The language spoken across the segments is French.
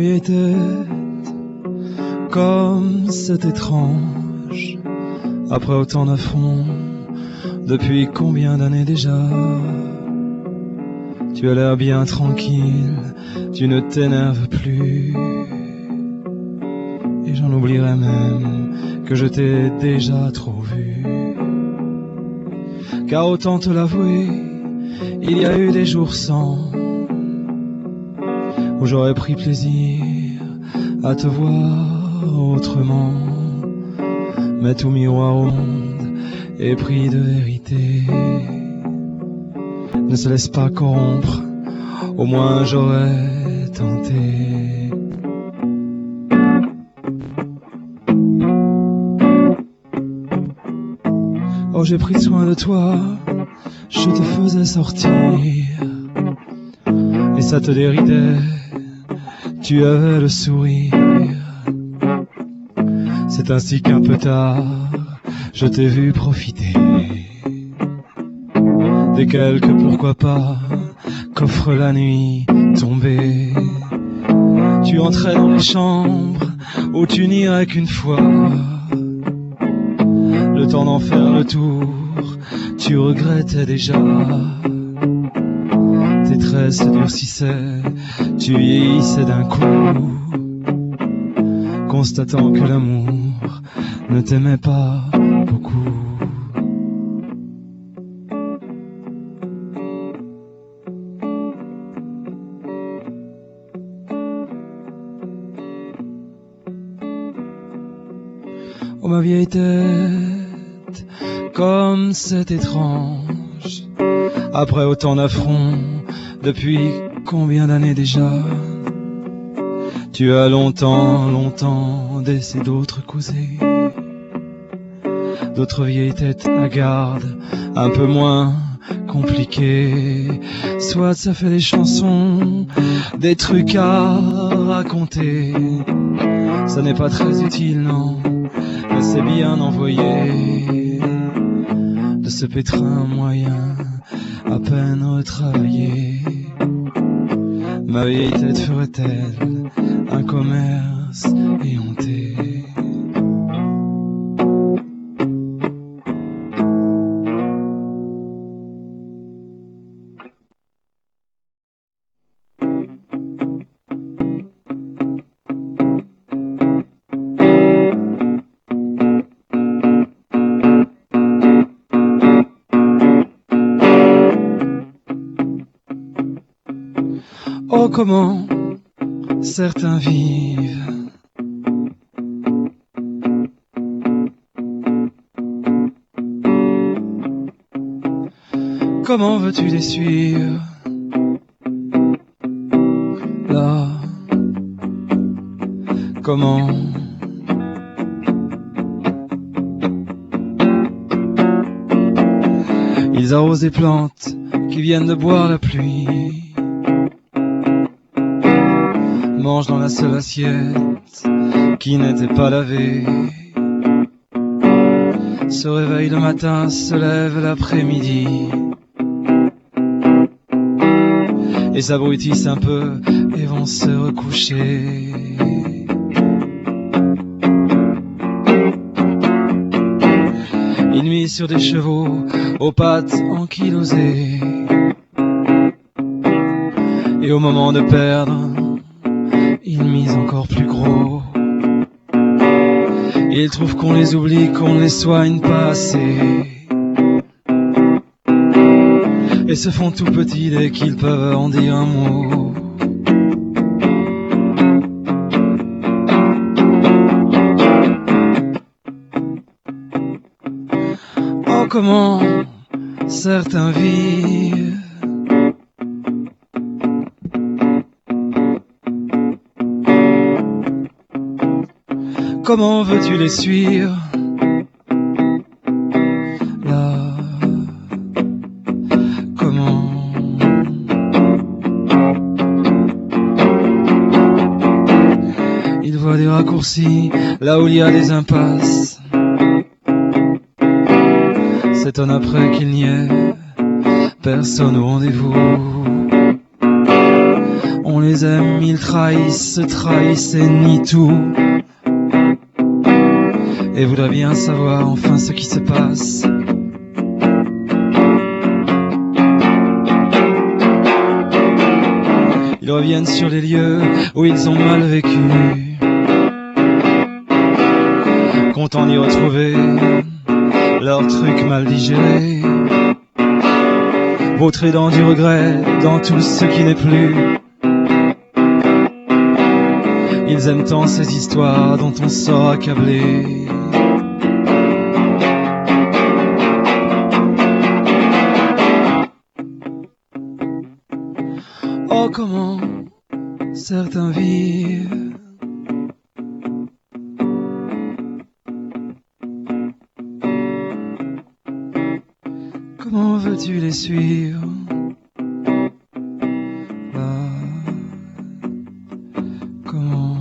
vieille tête, comme c'est étrange, après autant d'affronts, depuis combien d'années déjà? Tu as l'air bien tranquille, tu ne t'énerves plus, et j'en oublierais même que je t'ai déjà trop vu. Car autant te l'avouer, il y a eu des jours sans, où j'aurais pris plaisir à te voir autrement, mais tout miroir au monde est pris de vérité. Ne se laisse pas corrompre, au moins j'aurais tenté. Oh, j'ai pris soin de toi, je te faisais sortir, et ça te déridait, tu avais le sourire. C'est ainsi qu'un peu tard, je t'ai vu profiter des quelques pourquoi pas qu'offre la nuit tombée. Tu entrais dans les chambres où tu n'irais qu'une fois, le temps d'en faire le tour, tu regrettais déjà. Tes traits se durcissaient, tu vieillissais d'un coup, constatant que l'amour ne t'aimait pas beaucoup. Oh ma vieille tête, comme c'est étrange, après autant d'affronts, depuis combien d'années déjà? Tu as longtemps laissé d'autres causer, d'autres vieilles têtes à garde, un peu moins compliquées. Soit ça fait des chansons, des trucs à raconter, ça n'est pas très utile, non, mais c'est bien envoyé de ce pétrin moyen, à peine retravaillé. Ma vieille tête ferait-elle un commerce éhonté? Oh, comment certains vivent, comment veux-tu les suivre? Là, comment? Ils arrosent des plantes qui viennent de boire la pluie, mangent dans la seule assiette qui n'était pas lavée, se réveillent le matin, se lèvent l'après-midi, et s'abrutissent un peu et vont se recoucher. Ils misent sur des chevaux aux pattes ankylosées, et au moment de perdre, ils misent encore plus gros. Ils trouvent qu'on les oublie, qu'on ne les soigne pas assez, et se font tout petits dès qu'ils peuvent en dire un mot. Oh, comment certains vivent, comment veux-tu les suivre? Là, comment? Ils voient des raccourcis là où il y a des impasses, s'étonnent après qu'il n'y ait personne au rendez-vous. On On les aime, ils trahissent, se trahissent et nient tout. Et voudraient bien savoir enfin ce qui se passe. Ils reviennent sur les lieux où ils ont mal vécu, contents d'y retrouver leurs trucs mal digérés, vautrés dans du regret, dans tout ce qui n'est plus. Ils aiment tant ces histoires dont on sort accablé. Oh, comment certains vivent. Comment veux-tu les suivre? Là, comment?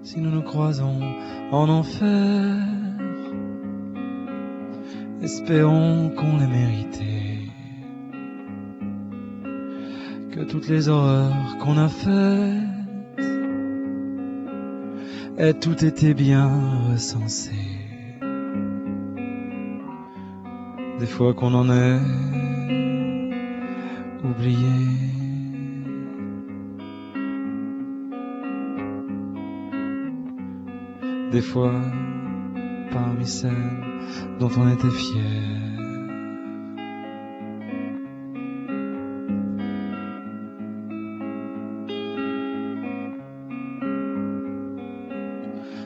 Si nous nous croisons en enfer, espérons qu'on l'ait mérité, que toutes les horreurs qu'on a faites aient tout été bien recensées. Des fois qu'on en ait oublié. Des fois, parmi celles dont on était fier.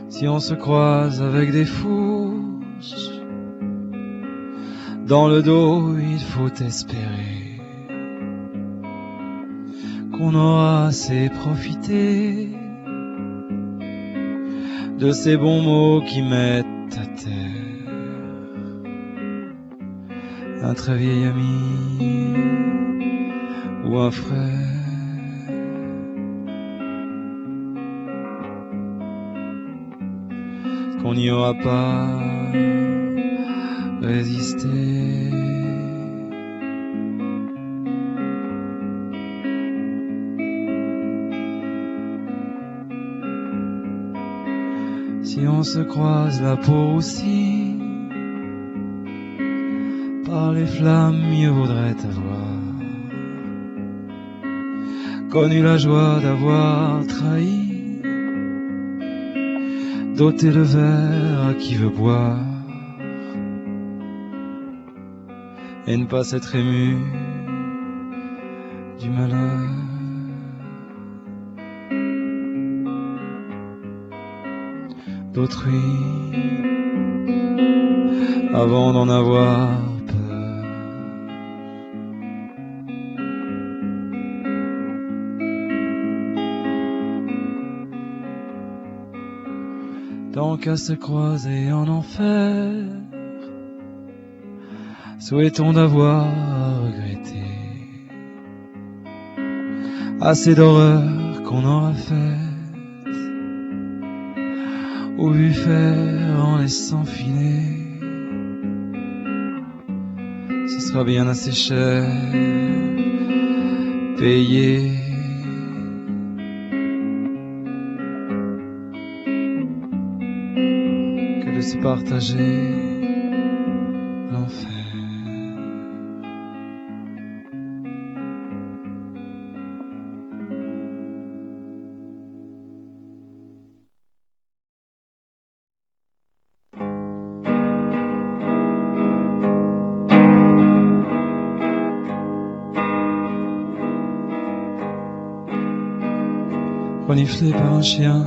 Si on se croise avec des fourches dans le dos, il faut espérer qu'on aura assez profité de ces bons mots qui mettent à terre un très vieil ami ou un frère. Qu'on n'y aura pas résisté. Si on se croise la peau aussi, par les flammes mieux vaudrait avoir connu la joie d'avoir trahi, d'ôter le verre à qui veut boire, et ne pas s'être ému du malheur. D'autrui, avant d'en avoir peur. Tant qu'à se croiser en enfer, souhaitons d'avoir regretté assez d'horreurs qu'on aura fait, ou vu faire en laissant filer. Ce sera bien assez cher payé. Que de se partager l'enfer. Reniflé par un chien,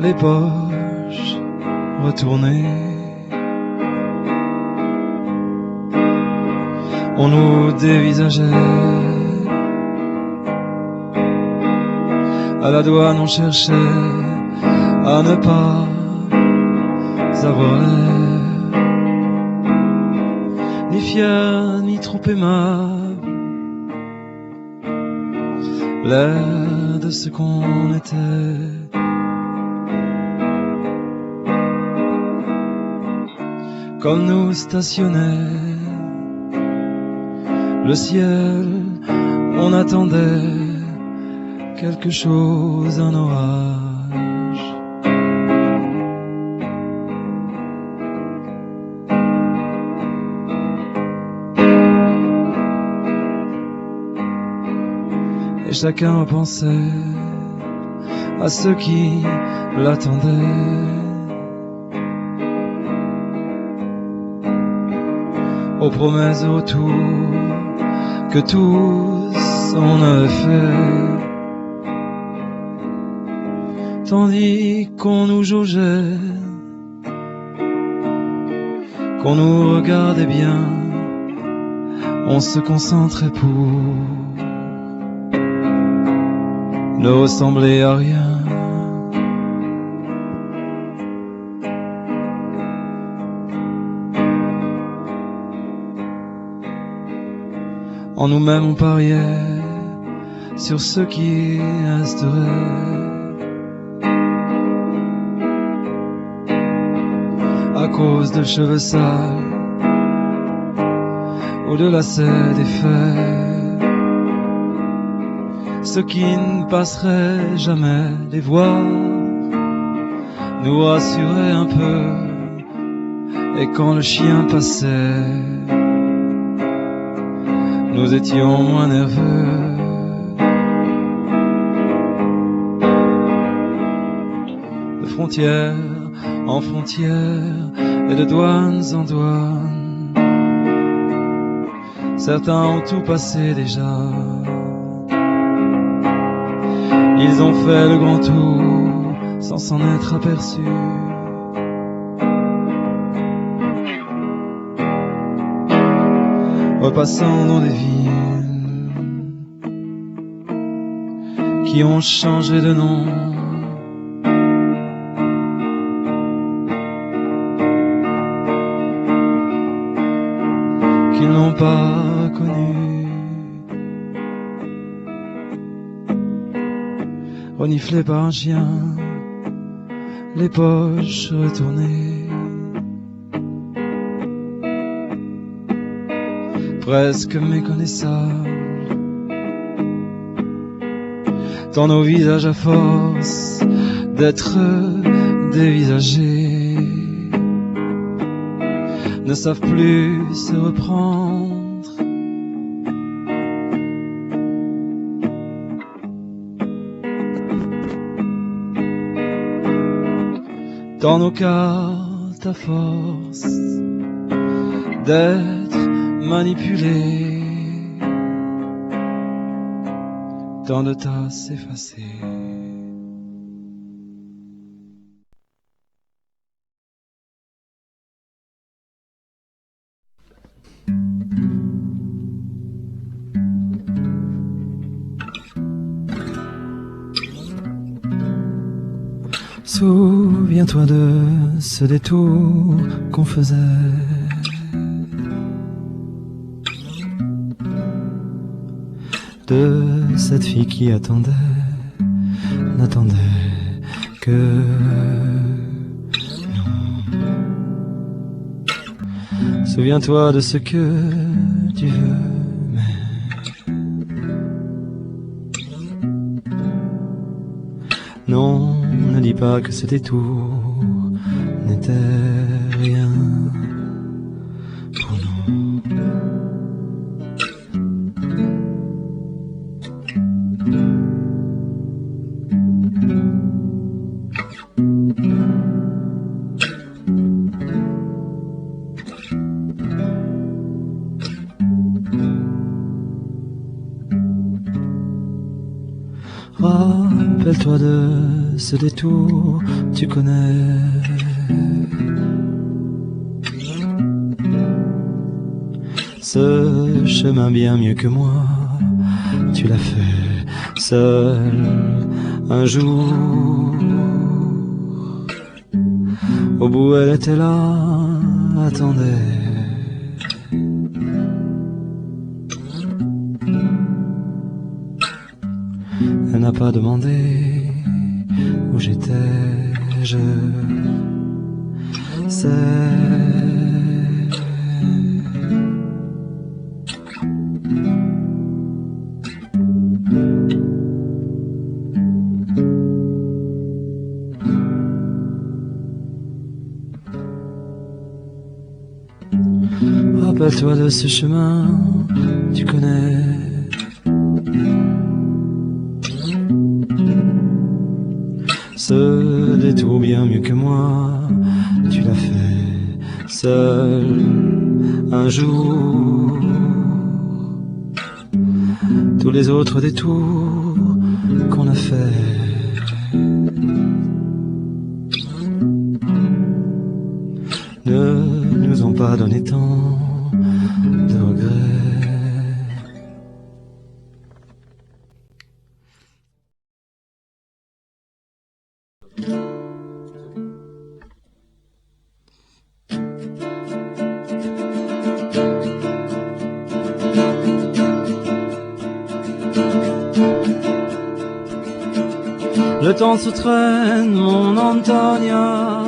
les poches retournées, on nous dévisageait. À la douane on cherchait à ne pas avoir l'air ni fier ni trop aimable, l'air de ce qu'on était. Comme nous stationnait le ciel, on attendait quelque chose, un orage. Et chacun pensait à ceux qui l'attendaient, aux promesses de retour que tous on avait fait, tandis qu'on nous jaugeait, qu'on nous regardait bien, on se concentrait pour ne ressembler à rien. En nous-mêmes on pariait sur ce qui resterait, à cause de cheveux sales ou de lacets défaits. Ceux qui ne passeraient jamais les voir nous rassuraient un peu, et quand le chien passait, nous étions moins nerveux. De frontière en frontière et de douanes en douane, certains ont tout passé déjà. Ils ont fait le grand tour sans s'en être aperçus. Repassant dans des villes qui ont changé de nom, qu'ils n'ont pas connu, reniflés par un chien, les poches retournées, presque méconnaissables, tant nos visages à force d'être dévisagés ne savent plus se reprendre. Dans nos cartes à force d'être manipulés, tant de tasses effacées. Souviens-toi de ce détour qu'on faisait, de cette fille qui n'attendait que nous. Souviens-toi de ce que tu veux, mais non, ne dis pas que ce détour n'était rien pour nous. Rappelle-toi de ce détour, tu connais. Ce chemin bien mieux que moi, tu l'as fait seul un jour. Au bout elle était là, attendait. Elle n'a pas demandé où j'étais, je sais. Rappelle-toi de ce chemin, tu connais. Ce détour bien mieux que moi, tu l'as fait seul un jour. Tous les autres détours qu'on a fait, ne nous ont pas donné tant de regrets. Le temps se traîne, mon Antonia,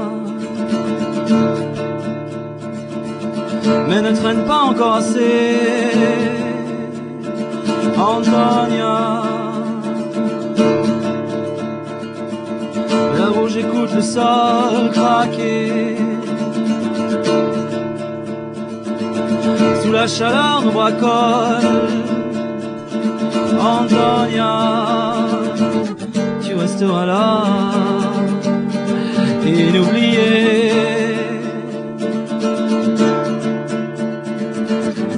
mais ne traîne pas encore assez, Antonia. Là où j'écoute le sol craquer, sous la chaleur nous bracole, Antonia. Tu resteras là, inoublié.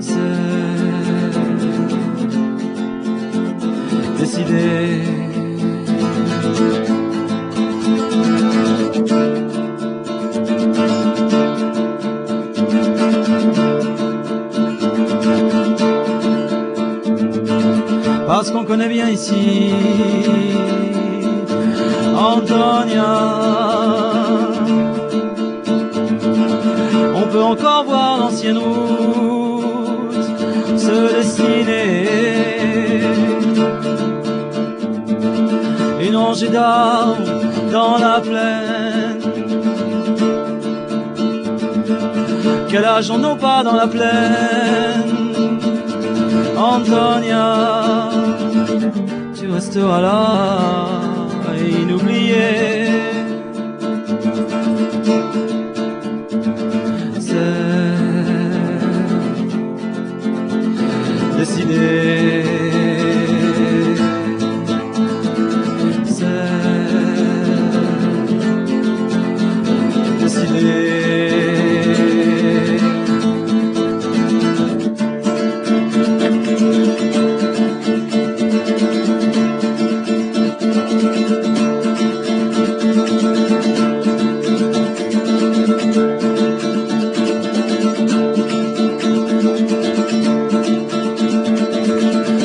C'est décidé. Parce qu'on connaît bien ici Antonia, on peut encore voir l'ancienne route se dessiner, une rangée d'arbres dans la plaine. Quel âge on n'a pas dans la plaine, Antonia, tu resteras là, inoublié. C'est décidé. C'est décidé.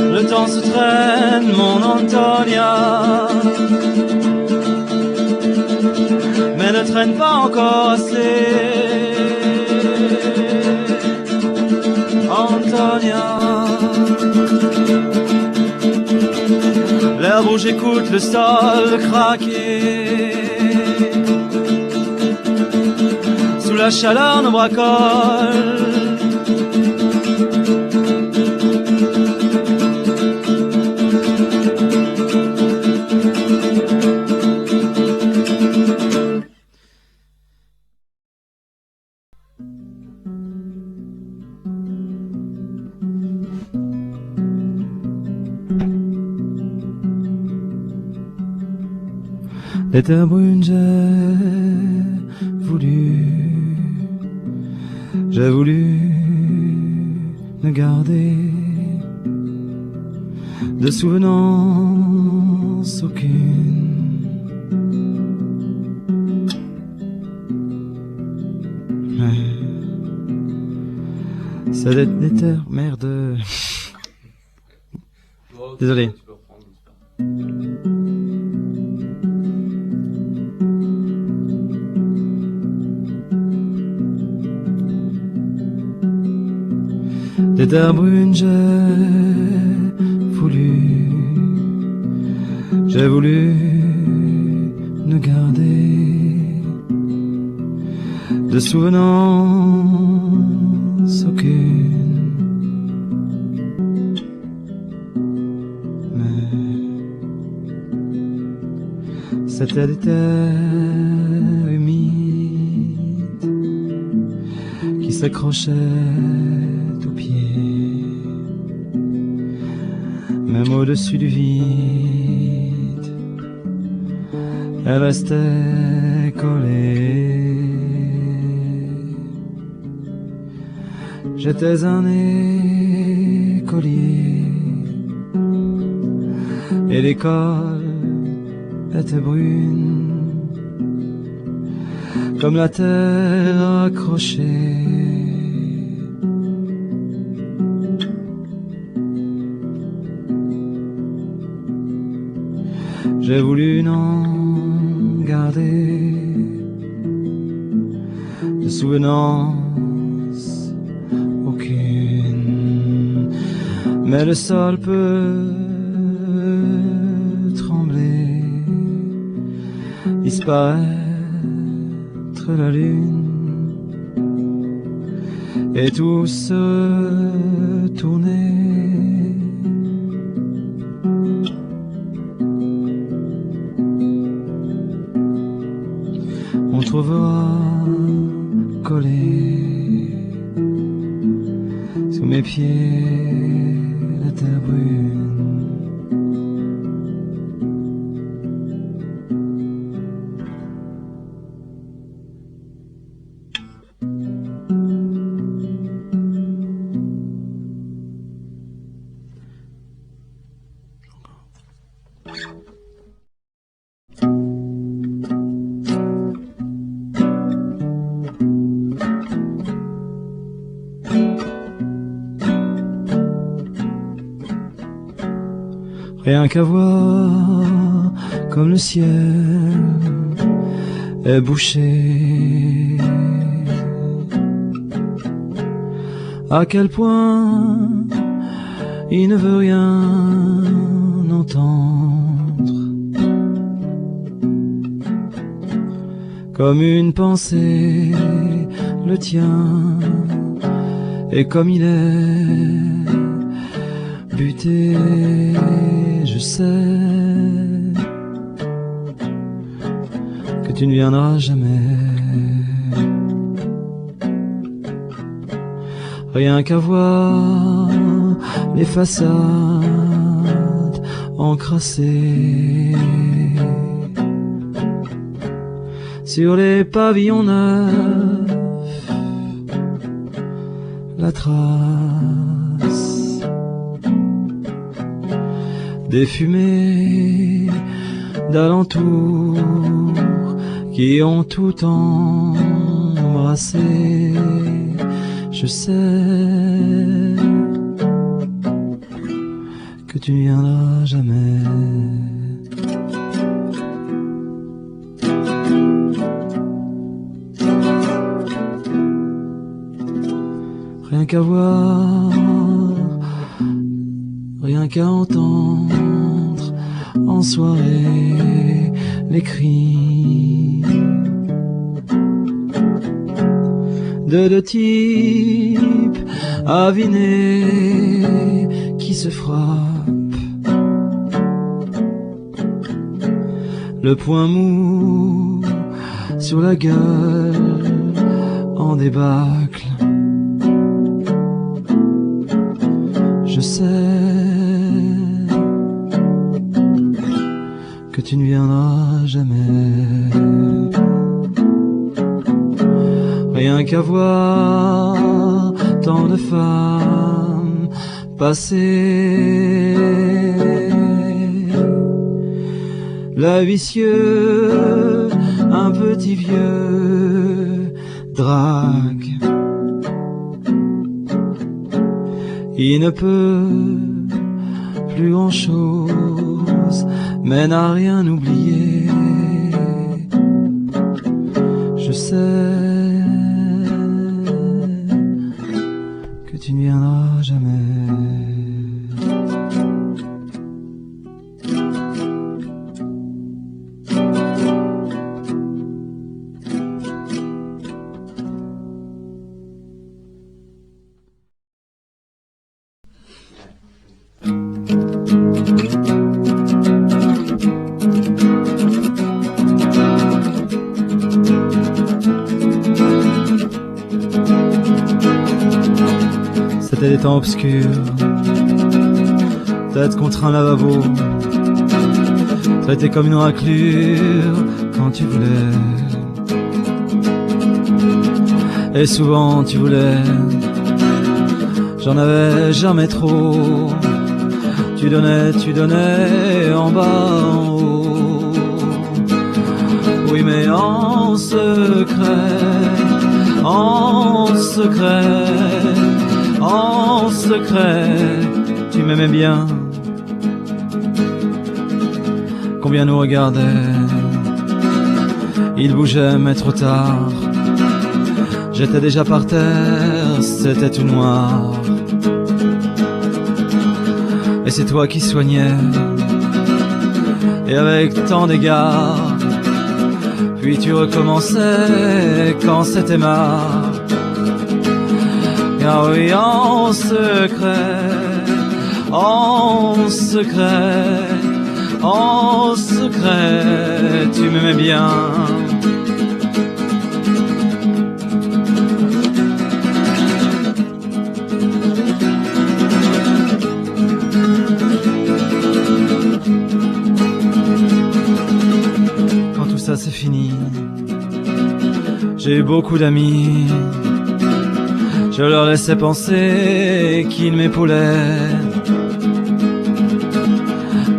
Le temps se traîne, mon Antonia, mais ne traîne pas encore assez, Antonia. L'herbe où j'écoute le sol craquer, sous la chaleur nous bracole. Les terres brunes, j'ai voulu ne garder de souvenance aucune. Mais c'est des terres, merde. Désolé. des terres brunes, j'ai voulu nous garder de souvenance aucune. Mais c'était des terres humides qui s'accrochaient aux pieds, même au-dessus du vide, elle restait collée. J'étais un écolier et l'école était brune comme la terre accrochée. J'ai voulu n'en garder de souvenance aucune, mais le sol peut trembler, disparaître la lune et tout se retourner. On trouvera collé sous mes pieds la terre brune. Rien qu'à voir comme le ciel est bouché, à quel point il ne veut rien entendre, comme une pensée le tient, et comme il est buté, je sais que tu ne viendras jamais. Rien qu'à voir les façades encrassées sur les pavillons neufs, la trace des fumées d'alentour qui ont tout embrassé. Je sais que tu ne viendras jamais. Rien qu'à voir, rien qu'à entendre en soirée les cris de deux types avinés qui se frappent, le poing mou sur la gueule en débâcle. Je sais que tu ne viendras jamais. Rien qu'à voir tant de femmes passer, la vicieux, un petit vieux drague. Il ne peut plus grand-chose, mais n'a rien oublié. Je sais que tu ne viendras jamais. C'était des temps obscurs, tête contre un lavabo, traité comme une raclure quand tu voulais. Et souvent tu voulais, j'en avais jamais trop. Tu donnais en bas, en haut. Oui mais en secret, en secret, en secret, tu m'aimais bien. Combien nous regardait, il bougeait mais trop tard. J'étais déjà par terre, c'était tout noir. Et c'est toi qui soignais, et avec tant d'égards. Puis tu recommençais quand c'était marre. Ah oui, en secret, en secret, en secret, tu m'aimais bien. Quand tout ça c'est fini, j'ai eu beaucoup d'amis. Je leur laissais penser qu'ils m'épaulaient.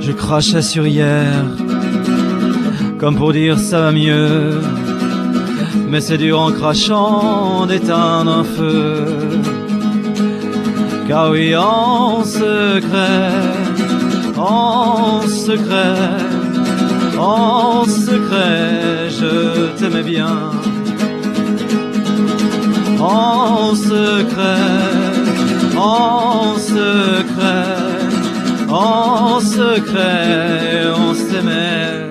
Je crachais sur hier, comme pour dire ça va mieux. Mais c'est dur en crachant d'éteindre un feu. Car oui, en secret, en secret, en secret, je t'aimais bien. En secret, en secret, en secret, on s'aimait.